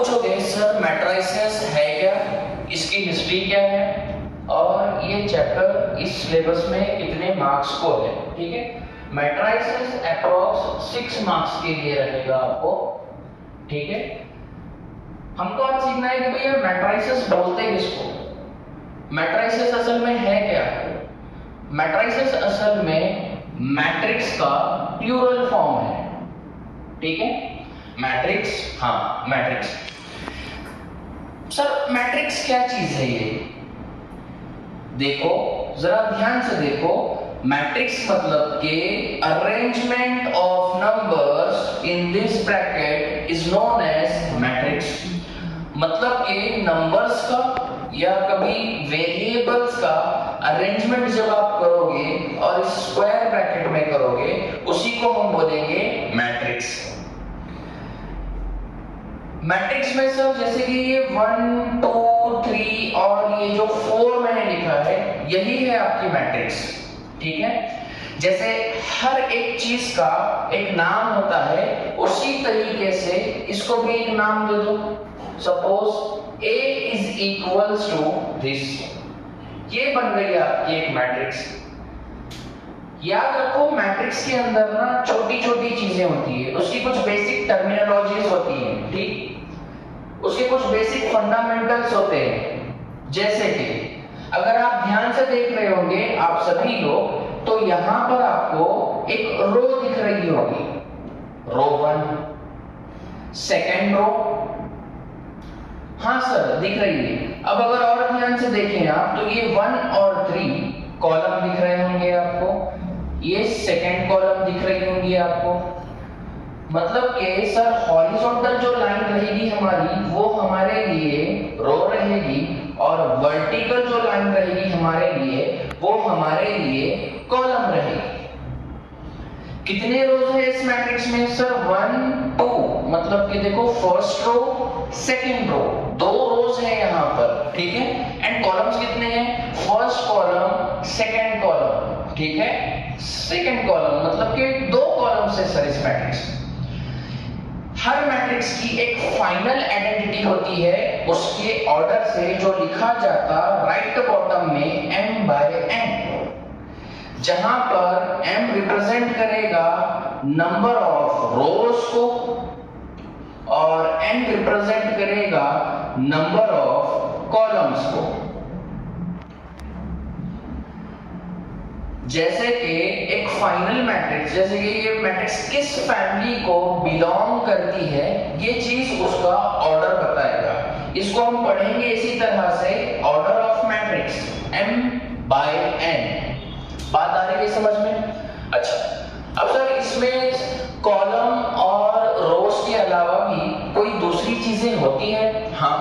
पूछोगे sir matrices है क्या, इसकी हिस्ट्री क्या है और ये चैप्टर इस सिलेबस में कितने मार्क्स को है, ठीक है। मैट्रिसेस अप्रॉक्स 6 मार्क्स के लिए रहेगा आपको, ठीक है। हमको आज सीखना है कि भैया मैट्रिसेस बोलते किसको, मैट्रिसेस असल में है क्या। मैट्रिसेस असल में मैट्रिक्स का प्लूरल फॉर्म है, ठीक है। मैट्रिक्स, हाँ मैट्रिक्स। सर मैट्रिक्स क्या चीज है ये, देखो जरा ध्यान से देखो। मैट्रिक्स मतलब के arrangement of numbers in this bracket is known as matrix. मतलब के नंबर्स का या कभी वेरिएबल्स का अरेंजमेंट जब आप करोगे और इस स्क्वायर ब्रैकेट में करोगे उसी को हम बोलेंगे मैट्रिक्स। मैट्रिक्स में सर जैसे कि ये 1 2 3 और ये जो 4 मैंने लिखा है यही है आपकी मैट्रिक्स, ठीक है। जैसे हर एक चीज का एक नाम होता है उसी तरीके से इसको भी एक नाम दे दो। Suppose A is equals to this, ये बन गई आपकी एक मैट्रिक्स। याद रखो मैट्रिक्स के अंदर ना छोटी छोटी चीजें होती है, उसकी कुछ बेसिक टर्मिनोलॉजीज होती हैं, ठीक, उसके कुछ बेसिक फंडामेंटल्स होते हैं। जैसे कि अगर आप ध्यान से देख रहे होंगे आप सभी लोग, तो यहां पर आपको एक रो दिख रही होगी, रो 1, सेकेंड रो, हाँ सर दिख रही है। अब अगर और ध्यान से देखें आप तो ये 1 और 3 कॉलम दिख रहे होंगे आपको, ये सेकेंड कॉलम दिख रही होंगी आपको। मतलब कि सर हॉरिजॉन्टल जो लाइन रहेगी हमारी वो हमारे लिए रो रहेगी और वर्टिकल जो लाइन रहेगी हमारे लिए वो हमारे लिए कॉलम रहेगी। कितने रोज है इस मैट्रिक्स में सर 1 2, मतलब कि देखो फर्स्ट रो सेकंड रो, 2 रोज है यहाँ पर, ठीक है। एंड कॉलम्स कितने हैं, फर्स्ट कॉलम सेकंड कॉलम, ठीक है। सेकंड कॉलम मतलब कि 2 कॉलम्स है सर इस मैट्रिक्स। हर मैट्रिक्स की एक फाइनल आइडेंटिटी होती है उसके ऑर्डर से जो लिखा जाता राइट बॉटम में m/n, जहां पर m रिप्रेजेंट करेगा नंबर ऑफ रोज को और n रिप्रेजेंट करेगा नंबर ऑफ कॉलम्स को। जैसे कि एक फाइनल मैट्रिक्स, जैसे कि ये मैट्रिक्स किस फैमिली को बिलोंग करती है ये चीज उसका ऑर्डर बताएगा। इसको हम पढ़ेंगे इसी तरह से, ऑर्डर ऑफ मैट्रिक्स m/n। बात आ रही है समझ में? अच्छा, अब सर इसमें कॉलम और रोज के अलावा भी कोई दूसरी चीजें होती हैं? हाँ,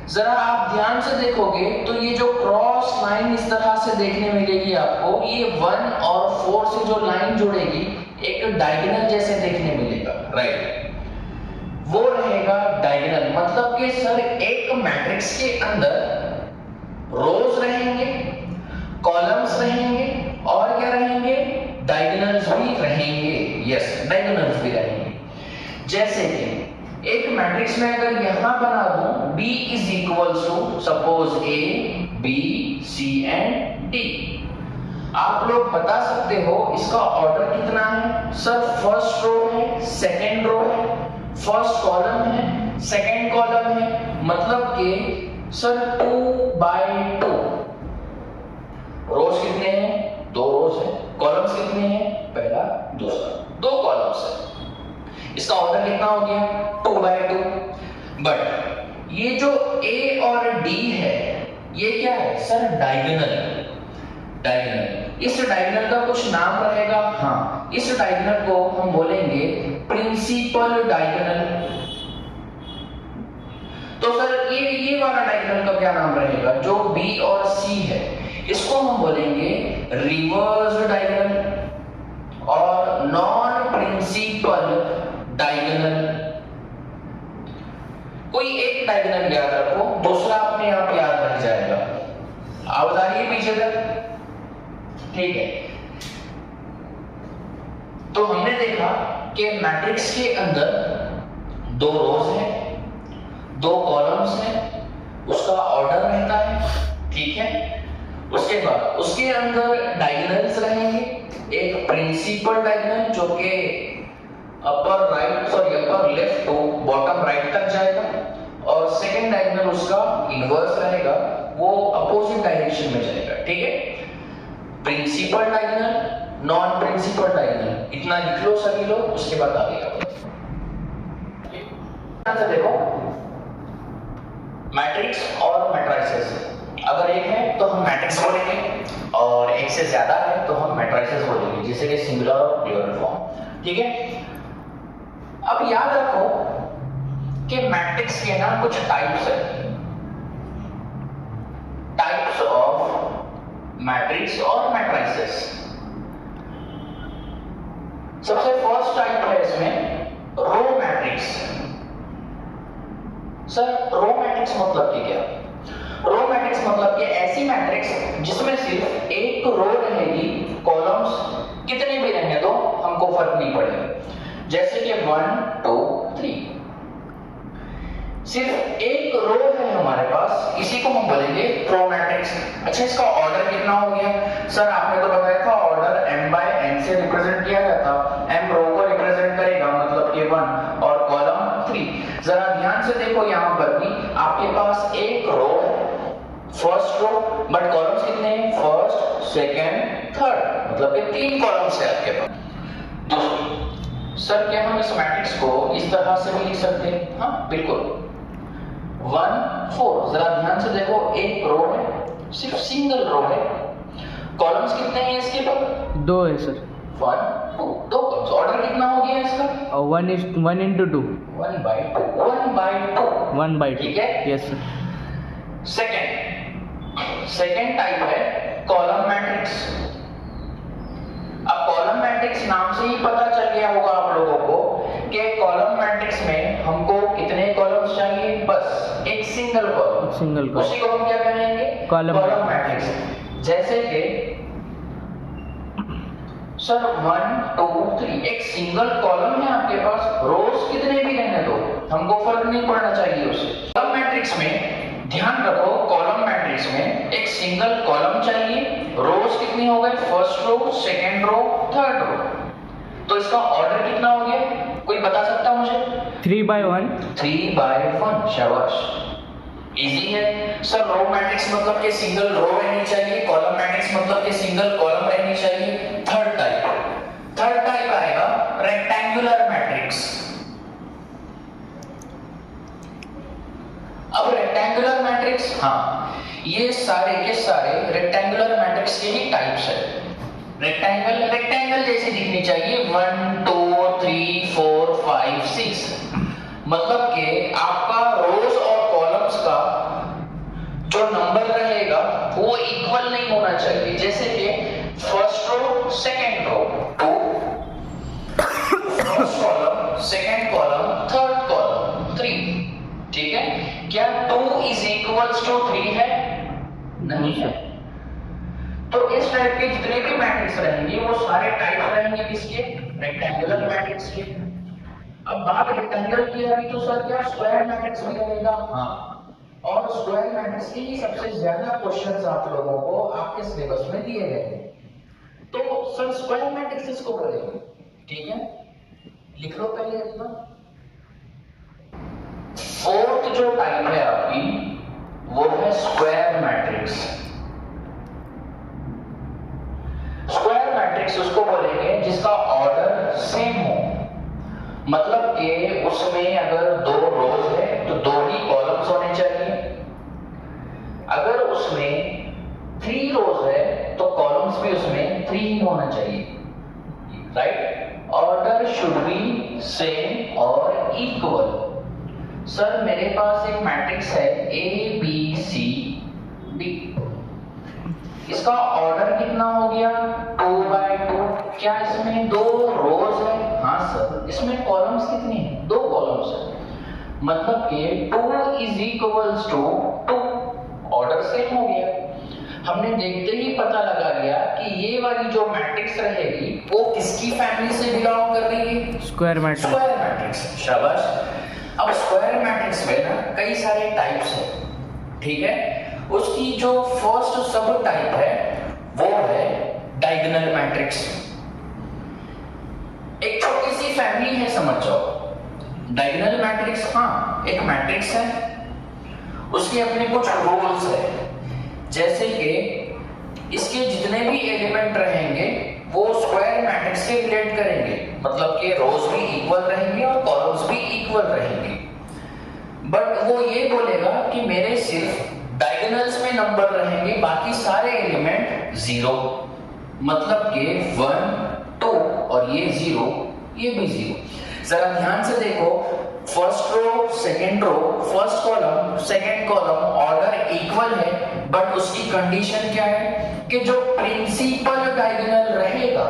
जरा आप ध्यान से देखोगे तो ये जो क्रॉस लाइन इस तरह से देखने मिलेगी आपको, ये 1 और 4 से जो लाइन जुड़ेगी एक डायगोनल जैसे देखने मिलेगा, राइट, वो रहेगा डायगोनल। मतलब कि सर एक मैट्रिक्स के अंदर रोज रहेंगे, कॉलम्स रहेंगे और क्या रहेंगे, डायगोनल्स भी रहेंगे। यस, डायगोनल्स भी रहेंगे। जैसे कि एक मैट्रिक्स में अगर यहां बना दूं B is equals to suppose A B C and D, आप लोग बता सकते हो इसका ऑर्डर कितना है। सर फर्स्ट रो है, सेकंड रो है, फर्स्ट कॉलम है, सेकंड कॉलम है, मतलब कि सर 2/2। रोज कितने हैं, 2 रोज है, कॉलम्स कितने हैं, पहला दूसरा, 2 कॉलम्स है। इसका ऑर्डर कितना हो गया, 2/2। बट ये जो A और D है ये क्या है सर, डायगोनल। डायगोनल, इस डायगोनल का कुछ नाम रहेगा, हाँ, इस डायगोनल को हम बोलेंगे प्रिंसिपल डायगोनल। तो सर ये वाला डायगोनल का क्या नाम रहेगा, जो B और C है इसको हम बोलेंगे रिवर्स डायगोनल और नॉन प्रिंसिपल डायगोनल। कोई एक डायगोनल याद रखो, दूसरा अपने आप याद रह जाएगा। आप बता रही है पीछे तक, ठीक है। तो हमने देखा कि मैट्रिक्स के अंदर 2 रोज है, दो कॉलम्स हैं, उसका ऑर्डर रहता है, ठीक है। उसके बाद उसके अंदर डायगोनल्स रहेंगे, एक प्रिंसिपल डायगोनल जो कि upper left to bottom right तक जाएगा, और सेकंड डायगोनल उसका इनवर्स रहेगा, वो अपोजिट डायरेक्शन में जाएगा, ठीक है। Principal diagonal, non principal diagonal, इतना लिख लो सभी लोग, उसके बाद आगे का देखो। मैट्रिक्स और मैट्रिसेस, अगर एक है तो हम मैट्रिक्स बोलेंगे और एक से ज्यादा है तो हम मैट्रिसेस बोलेंगे, जैसे कि सिंगुलर और प्लूरल फॉर्म, ठीक है। अब याद रखो कि मैट्रिक्स के ना कुछ टाइप्स है, टाइप्स ऑफ मैट्रिक्स और मैट्रिसेस। सबसे फर्स्ट टाइप है इसमें row matrix. Sir row matrix मतलब कि क्या? रो मैट्रिक्स मतलब कि ऐसी मैट्रिक्स जिसमें सिर्फ एक रो रहेगी, कॉलम्स कितने भी रहने दो हमको फर्क नहीं पड़ेगा, जैसे कि 1 2 3, सिर्फ एक रो है हमारे पास, इसी को हम बोलेंगे रो मैट्रिक्स। अच्छा, इसका ऑर्डर कितना हो गया? सर आपने तो बताया था ऑर्डर m by n से रिप्रेजेंट किया जाता, m रो को रिप्रेजेंट करेगा, मतलब कि 1 और कॉलम 3। जरा ध्यान से देखो, यहां पर भी आपके पास एक रो है, फर्स्ट रो, बट कॉलम्स कितने हैं? फर्स्ट, सेकंड, थर्ड, मतलब कि 3 कॉलम्स है आपके पास। दोस्तों सर क्या हम इस मैट्रिक्स को इस तरह से भी लिख सकते हैं? हाँ बिल्कुल, 1 4। जरा ध्यान से देखो, एक रो है, सिर्फ सिंगल रो है, कॉलम्स कितने हैं इसके पर? 2 है सर। 1 2, 2 कॉलम्स। ऑर्डर कितना हो गया इसका? 1 into 2 1 by 2 1 by 2, ठीक है। Yes sir. सेकंड टाइप है कॉलम मैट्रिक्स। अब कॉलम मैट्रिक्स नाम से ही पता चल गया होगा आप लोगों को कि कॉलम मैट्रिक्स में हमको कितने कॉलम्स चाहिए? बस एक सिंगल कॉलम, उसी को हम क्या कहेंगे? Column matrix. जैसे कि सर 1 2 3, एक सिंगल कॉलम है आपके पास, रोज कितने भी रहने दो हमको फर्क नहीं पड़ना चाहिए उससे। कॉलम मैट्रिक्स में ध्यान रखो, कॉलम मैट्रिक्स में एक सिंगल कॉलम चाहिए, रोज कितनी हो गई? First row, second row, third row. तो इसका ऑर्डर कितना हो गया? कोई बता सकता मुझे? 3 by 1। 3 by 1, शाबाश, इजी है। सर रो मैट्रिक्स मतलब कि सिंगल रो रहनी चाहिए, कॉलम मैट्रिक्स मतलब कि सिंगल कॉलम रहनी चाहिए। थर्ड टाइप आएगा रेक्टेंगुलर मैट्रिक्स। अब रेक्टेंगुलर मैट्रिक्स, हाँ ये सारे के सारे रेक्टेंगुलर मैट्रिक्स के ही टाइप्स है। रेक्टेंगल जैसी दिखनी चाहिए, 1 2 3 4 5 6, मतलब कि आपका रोज और कॉलम्स का जो नंबर रहेगा वो इक्वल नहीं होना चाहिए। जैसे कि first row, second row 2, first column, second column, third column 3, ठीक है। क्या 2 is equals to 3 है? नहीं है। तो इस टाइप के जितने भी मैट्रिक्स रहेंगे वो सारे टाइप रहेंगे किसके? रेक्टेंगुलर मैट्रिक्स के। अब बात रेक्टेंगल की आ रही तो सर क्या स्क्वायर मैट्रिक्स भी रहेगा? हाँ, और स्क्वायर मैट्रिक्स के ही सबसे ज्यादा क्वेश्चंस आप लोगों को आपके सिलेबस में दिए गए हैं। तो सर स्क्वायर मैट्रिक्स इसको बोलेंगे, ठीक है, लिख लो पहले इतना। फोर्थ जो टाइप है आपकी वो है स्क्वायर मैट्रिक्स। स्क्वायर मैट्रिक्स उसको बोलेंगे जिसका ऑर्डर सेम हो, मतलब कि उसमें अगर 2 रोज है तो 2 ही कॉलम्स होने चाहिए, अगर उसमें 3 रोज है तो कॉलम्स भी उसमें 3 ही होना चाहिए, right. Order should be same और इक्वल। सर मेरे पास एक मैट्रिक्स है A B C D, इसका ऑर्डर कितना हो गया? 2 by 2। क्या इसमें 2 रोज है? हाँ सर। इसमें कॉलम्स कितनी है? 2 कॉलम्स है, मतलब कि 2 is equals to 2, order same हो गया। हमने देखते ही पता लगा लिया कि ये वाली जो मैट्रिक्स रहेगी वो किसकी फैमिली से बिलोंग कर रही है? Square matrix. शाबाश। अब स्क्वायर मैट्रिक्स मैट्रिक्स में ना कई सारे टाइप्स हैं, ठीक है। उसकी जो फर्स्ट सब टाइप है वो है डायगोनल मैट्रिक्स। एक छोटी सी फैमिली है, समझ जाओ। डायगोनल मैट्रिक्स, हाँ, एक मैट्रिक्स है, उसके अपने कुछ रूल्स है, जैसे कि इसके जितने भी एलिमेंट रहेंगे वो स्क्वायर मैट्रिक्स से रिलेट करेंगे, मतलब कि रोज भी इक्वल रहेंगे और कॉलम्स भी इक्वल रहेंगे। बट वो ये बोलेगा कि मेरे सिर्फ डायगोनल्स में नंबर रहेंगे, बाकी सारे एलिमेंट जीरो, मतलब कि 1 2 और ये 0, ये भी 0। जरा ध्यान से देखो, first row second row, first column second column order equal है, बट उसकी कंडीशन क्या है कि जो प्रिंसिपल डायगोनल रहेगा,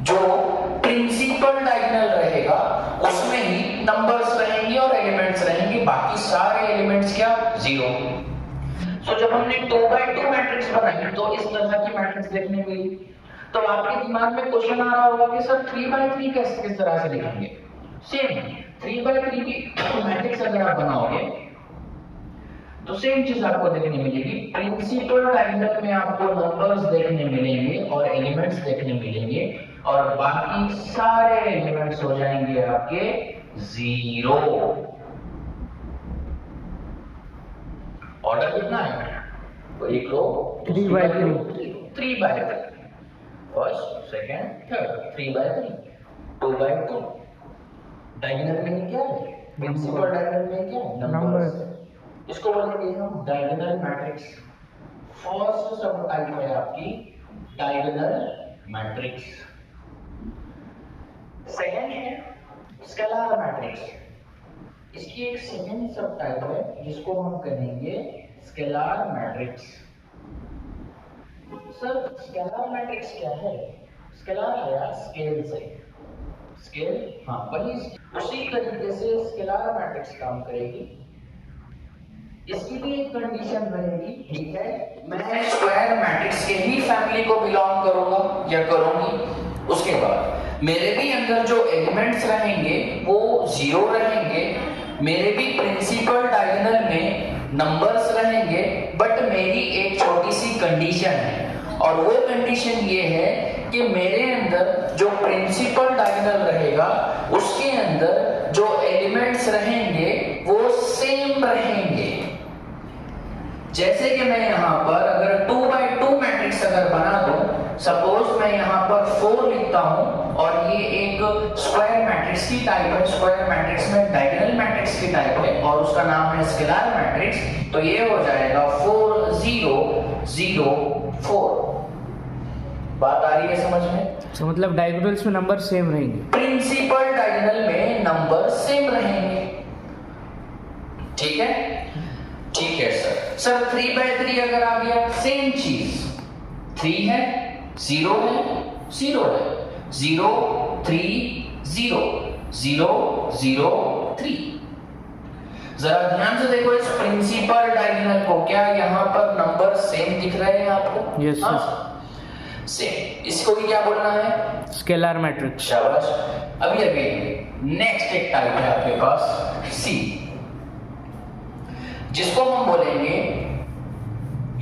जो प्रिंसिपल डायगोनल रहेगा उसमें ही नंबर्स रहेंगे और एलिमेंट्स रहेंगे, बाकी सारे एलिमेंट्स क्या, 0। सो जब हमने 2 by 2 मैट्रिक्स बनाई तो इस तरह की मैट्रिक्स देखने मिली। तो आपके दिमाग में क्वेश्चन आ रहा होगा कि सर 3 by 3 किस तरह से लिखेंगे? सेम 3 by 3 की मैट्रिक्स अगर आप बनाओगे तो सेम चीज आपको देखने मिलेगी। प्रिंसिपल डायगोनल में आपको नंबर्स देखने मिलेंगे और एलिमेंट्स देखने मिलेंगे, और बाकी सारे एलिमेंट्स हो जाएंगे आपके 0। ऑर्डर कितना है? तो एक रो 3 by 3, 3 by 3, first second third, 3 by 3, 2 by 2। Diagonal में क्या है? प्रिंसिपल डायगोनल में क्या है? नंबर्स। इसको बोलेंगे हम डायगोनल मैट्रिक्स। फर्स्ट सब टाइप है आपकी डायगोनल मैट्रिक्स। सेकंड है स्केलर मैट्रिक्स। इसकी एक सेकंड सब टाइप है जिसको हम कहेंगे scalar matrix. Sir scalar matrix क्या है? स्केलर आया स्केल से, स्केल, हाँ वही, उसी तरीके से स्केलर मैट्रिक्स काम करेगी। इसकी भी एक कंडीशन रहेगी, ठीक है, मैं स्क्वायर मैट्रिक्स के ही फैमिली को बिलोंग करूंगा या करूंगी। उसके बाद मेरे भी अंदर जो एलिमेंट्स रहेंगे वो 0 रहेंगे, मेरे भी प्रिंसिपल डायगोनल में नंबर्स रहेंगे, बट मेरी एक छोटी सी कंडीशन है, और वो कंडीशन ये है कि मेरे अंदर जो प्रिंसिपल डायगोनल रहेगा उसके अंदर जो एलिमेंट्स रहेंगे वो सेम रहेंगे। जैसे कि मैं यहाँ पर अगर 2 by 2 मैट्रिक्स अगर बना दूं, सपोज मैं यहाँ पर 4 लिखता हूँ और ये एक स्क्वायर मैट्रिक्स की टाइप है, स्क्वायर मैट्रिक्स में डायगोनल मैट्रिक्स की टाइप है और उसका नाम है स्केलर मैट्रिक्स, तो ये हो जाएगा 4 0 0 4। बात आ रही है समझ में? तो मतलब डायगोनल्स में नंबर सेम रहेंगे, प्रिंसिपल डायगोनल में नंबर सेम रहेंगे, ठीक है? ठीक है सर 3 by 3 अगर आ गया, सेम चीज, 3 है 0 है 0 है, 0 3 0 0 0 3। जरा ध्यान से देखो इस प्रिंसिपल डायगोनल को, क्या यहाँ पर नंबर सेम दिख रहे हैं आपको? Yes sir, same. इसको भी क्या बोलना है? Scalar matrix. शाबाश। अभी नेक्स्ट एक टाइप है आपके पास सी, जिसको हम बोलेंगे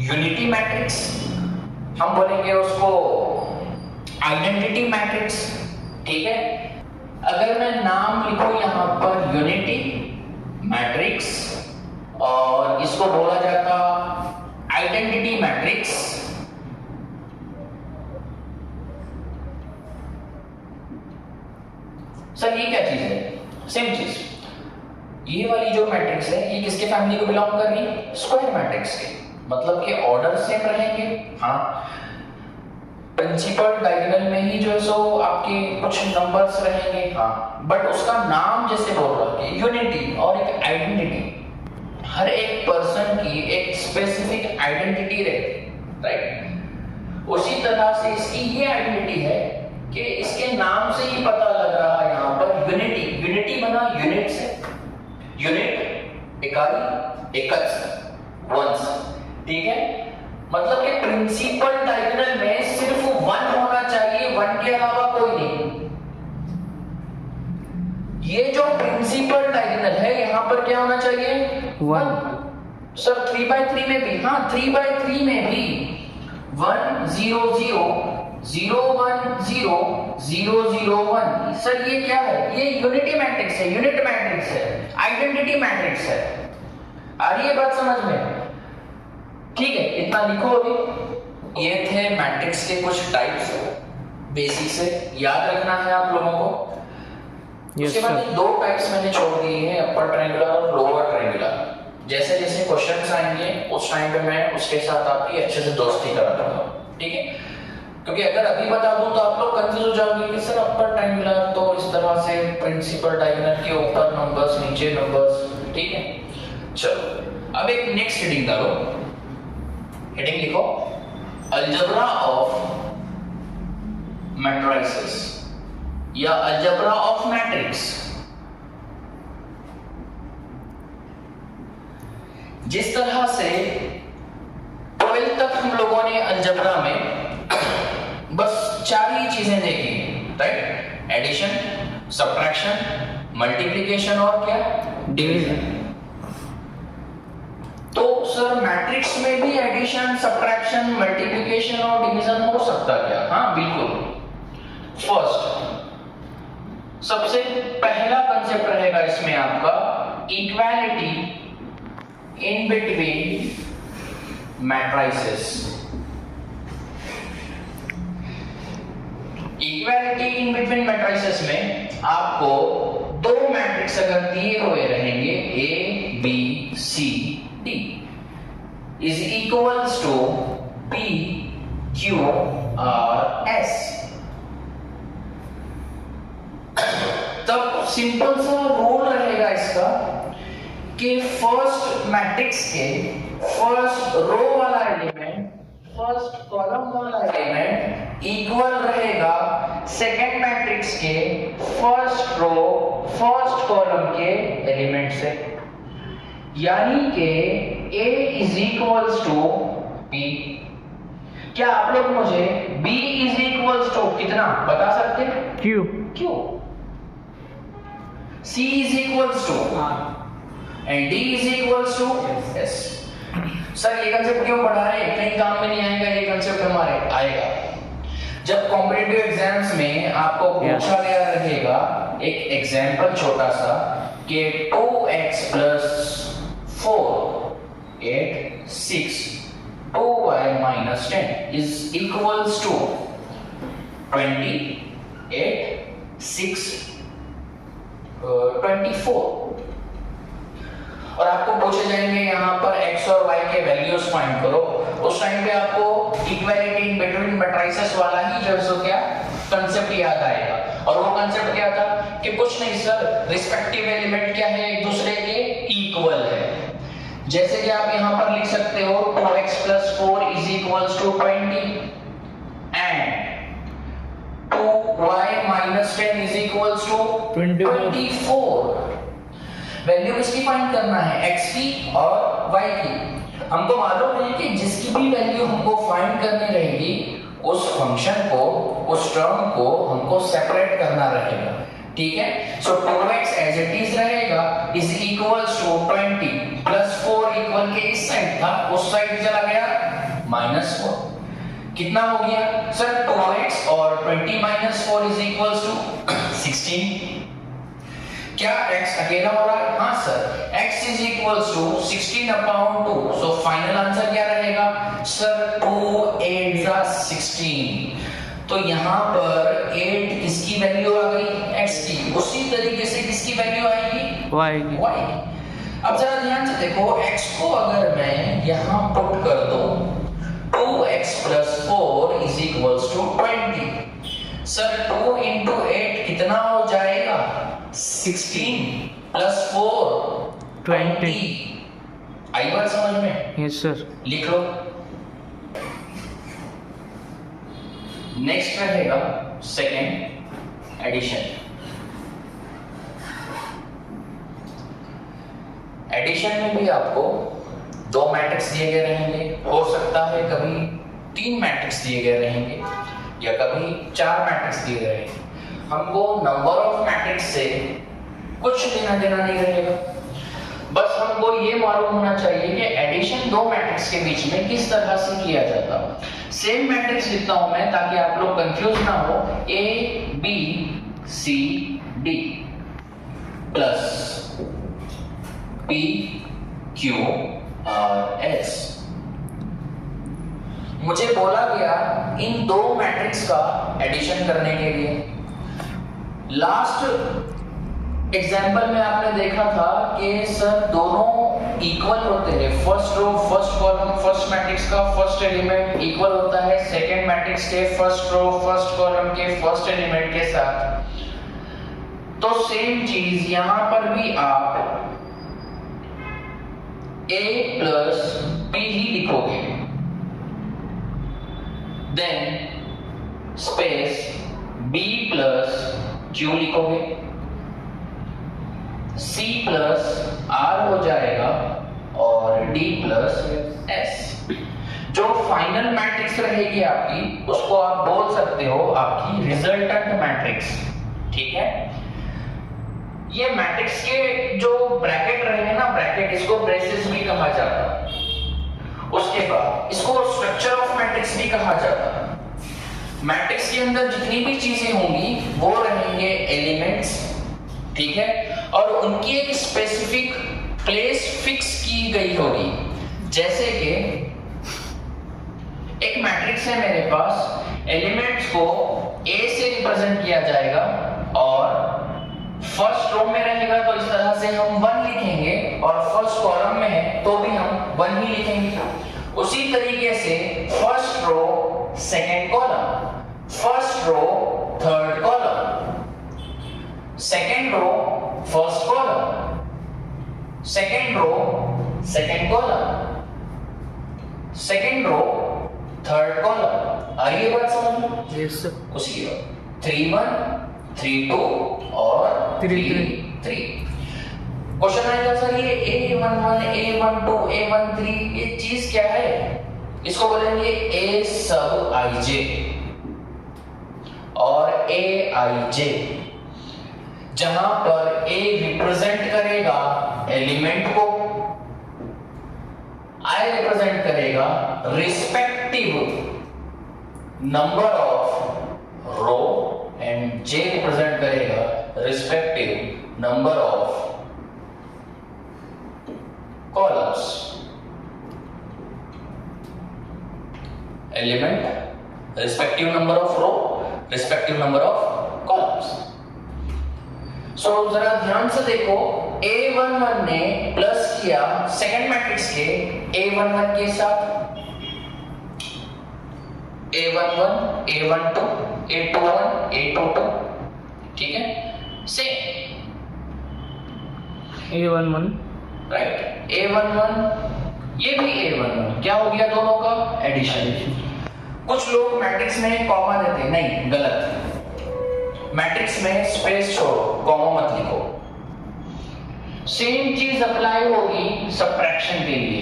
यूनिटी मैट्रिक्स, हम बोलेंगे उसको आइडेंटिटी मैट्रिक्स, ठीक है। अगर मैं नाम लिखूं यहां पर यूनिटी मैट्रिक्स और इसको बोला जाता आइडेंटिटी मैट्रिक्स, सर ये क्या चीज है? सेम चीज। ये वाली जो मैट्रिक्स है ये किसके फैमिली को बिलोंग कर रही है? स्क्वायर मैट्रिक्स के, मतलब कि ऑर्डर सेम रहेंगे, हाँ, प्रिंसिपल डायगोनल में ही जो है सो आपके कुछ नंबर्स रहेंगे, हाँ, बट उसका नाम जैसे बोल रहा है यूनिटी और एक आइडेंटिटी, हर एक पर्सन की एक स्पेसिफिक आइडेंटिटी रहती, राइट? उसी तरह से इसकी ये आइडेंटिटी है कि इसके नाम से ही पता लग रहा है यहाँ पर यूनिटी, यूनिटी बना यूनिट से, यूनिट इकाई, एकच, वंस, ठीक है। मतलब कि प्रिंसिपल डायगोनल में सिर्फ 1 होना चाहिए, 1 के अलावा कोई नहीं। ये जो प्रिंसिपल डायगोनल है यहाँ पर क्या होना चाहिए? 1। सर 3/3 में भी, हाँ 3/3 में भी 1 0 0 0 1 0 0 0 1। सर ये क्या है? ये यूनिटी मैट्रिक्स है, यूनिट मैट्रिक्स है, आइडेंटिटी मैट्रिक्स है। आ रही है बात समझ में? ठीक है, इतना लिखो अभी। ये थे मैट्रिक्स के कुछ टाइप्स, बेसिक से याद रखना है आप लोगों को। उसके बाद दो टाइप्स मैंने छोड़ दिए हैं, अपर ट्रायंगुलर और लोअर ट्रायंगुलर। जैसे जैसे क्वेश्चंस आएंगे उस टाइम पे मैं उसके साथ आपकी अच्छे से दोस्ती करा दूंगा, ठीक है? क्योंकि अगर अभी बता दूं तो आप लोग कंफ्यूज हो जाओगे कि सर अपर ट्रायंगुलर तो इस तरह से प्रिंसिपल डायगोनल के ऊपर नंबर्स, नीचे नंबर्स, ठीक है? चलो अब एक नेक्स्ट हेडिंग डालो। हेडिंग लिखो, अलजेब्रा ऑफ मैट्रिसेस या अलजेब्रा ऑफ मैट्रिक्स। जिस तरह से 12th तक हम लोगों ने अलजेब्रा में बस 4 ही चीजें देखी, राइट? एडिशन, सब्ट्रैक्शन, मल्टीप्लिकेशन और क्या? डिवीजन। तो सर मैट्रिक्स में भी एडिशन, सब्ट्रैक्शन, मल्टीप्लिकेशन और डिवीजन हो सकता क्या? हाँ बिल्कुल। फर्स्ट, सबसे पहला कंसेप्ट रहेगा इसमें आपका equality in between matrices. Equality in between matrices में आपको दो मैट्रिक्स अगर दिए हुए रहेंगे A, B, C, D is equals to P, Q, R, S, तब सिंपल सा रूल रहेगा इसका कि फर्स्ट मैट्रिक्स के फर्स्ट रो वाला एलिमेंट, फर्स्ट कॉलम वाला एलिमेंट इक्वल रहेगा सेकेंड मैट्रिक्स के फर्स्ट रो, फर्स्ट कॉलम के एलिमेंट से। यानी कि A is equals to B। क्या आप लोग मुझे B is equals to कितना बता सकते हैं? Q। C is equals to R and D is equals to S। Sir ये कंसेप्ट क्यों पढ़ा रहे हैं? कहीं काम में नहीं आएगा ये कंसेप्ट, हमारे आएगा जब कॉम्पिटिटिव एग्जाम्स में आपको पूछा गया रहेगा एक एग्जाम्पल छोटा सा कि 2x + 4 8 6 2y - 10 is equals to 28 6 24। और आपको पूछे जाएंगे यहाँ पर x और y के वैल्यूज फाइंड करो। उस टाइम पे आपको इक्वालिटी इन बिटवीन मैट्रिसेस वाला ही जो सो क्या कंसेप्ट याद आएगा। और वो कंसेप्ट क्या था कि कुछ नहीं सर, रिस्पेक्टिव एलिमेंट क्या है, एक दूसरे के इक्वल है। जैसे कि आप यहाँ पर लिख सकते हो 2x + 4 is equals to 20 and 2y - 10 is equals to 24। Value किसकी फाइंड करना है? x की और y की। हमको मालूम है कि जिसकी भी वैल्यू हमको फाइंड करनी रहेगी उस फंक्शन को, उस टर्म को हमको सेपरेट करना रहेगा, ठीक है? सो 2x एज इट इज रहेगा इज इक्वल्स टू 20 + 4 इक्वल के इस साइड था, उस साइड चला गया -4। कितना हो गया सर? 2x और 20 - 4 इज इक्वल्स टू 16। क्या x अकेला हो रहा है? हाँ sir, x is equals to 16/2। So final answer क्या रहेगा सर? 2 8 16। तो यहाँ पर 8 किसकी वैल्यू आ गई? x की। उसी तरीके से किसकी वैल्यू आएगी? y की। अब जरा ध्यान से देखो, x को अगर मैं यहाँ पुट कर दूं 2x + 4 is equals to 20। Sir 2 × 8 कितना हो जाएगा? 16 + 4 20। आई बात समझ में? Yes sir. लिख लो। नेक्स्ट रहेगा सेकेंड, एडिशन। एडिशन में भी आपको 2 मैट्रिक्स दिए गए रहेंगे, हो सकता है कभी 3 मैट्रिक्स दिए गए रहेंगे या कभी 4 मैट्रिक्स दिए गए रहेंगे। हमको नंबर ऑफ मैट्रिक्स से कुछ लेना देना नहीं रहेगा। बस हमको ये मालूम होना चाहिए कि एडिशन दो मैट्रिक्स के बीच में किस तरह से किया जाता है। सेम मैट्रिक्स लिखता हूं मैं ताकि आप लोग कंफ्यूज ना हो। A B C D plus P Q R S. मुझे बोला गया इन दो मैट्रिक्स का एडिशन करने के लिए। लास्ट एग्जाम्पल में आपने देखा था कि सर दोनों इक्वल होते हैं। First row first column first matrix का फर्स्ट एलिमेंट इक्वल होता है सेकेंड मैट्रिक्स के फर्स्ट रो फर्स्ट कॉलम के फर्स्ट एलिमेंट के साथ। तो सेम चीज यहां पर भी आप a प्लस p ही लिखोगे, then space b plus q लिखोगे, c प्लस r हो जाएगा और d प्लस s। जो फाइनल मैट्रिक्स रहेगी आपकी उसको आप बोल सकते हो आपकी रिजल्टेंट मैट्रिक्स। ठीक है, ये मैट्रिक्स के जो ब्रैकेट रहेंगे ना, ब्रैकेट इसको ब्रेसेस भी कहा जाता है। उसके बाद इसको स्ट्रक्चर ऑफ मैट्रिक्स भी कहा जाता है। मैट्रिक्स के अंदर जितनी भी चीजें होंगी वो रहेंगे एलिमेंट्स, ठीक है, और उनकी एक स्पेसिफिक प्लेस फिक्स की गई होगी। जैसे कि एक मैट्रिक्स है मेरे पास, एलिमेंट्स को ए से रिप्रेजेंट किया जाएगा और फर्स्ट रो में रहेगा तो इस तरह से हम 1 लिखेंगे और फर्स्ट कॉलम में है तो भी हम 1 ही लिखेंगे। उसी तरीके से first row second column, first row third column, second row first column, second row second column, second row third column. आ रही है बात समझ में? Yes sir. उसी की बात 3 1 3 2 और 3 3। क्वेश्चन आएगा सर ये A11 A12 A13 ये चीज क्या है? इसको बोलेंगे A सब IJ और AIJ, जहां पर A रिप्रेजेंट करेगा एलिमेंट को, I रिप्रेजेंट करेगा respective number of row and J represent करेगा respective number of columns. Element respective number of row respective number of columns. So जरा ध्यान से देखो, A11 ने प्लस किया सेकंड मैट्रिक्स के A11 के साथ, A11 A12 A21 A22, ठीक है, सेम A11 राइट, A11 ये भी A11, क्या हो गया दोनों का एडिशन। कुछ लोग मैट्रिक्स में कॉमा देते हैं, नहीं गलत, मैट्रिक्स में स्पेस छोड़ो, कॉमा मत लिखो। सेम चीज अप्लाई होगी सब्ट्रैक्शन के लिए,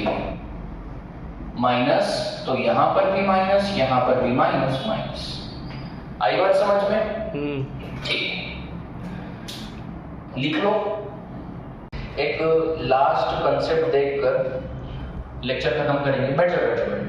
माइनस तो यहां पर भी माइनस, यहां पर भी माइनस माइनस। आई बात समझ में? ठीक, लिख लो। एक लास्ट कंसेप्ट देखकर लेक्चर खत्म करेंगे। बैठो बैठो बैठो।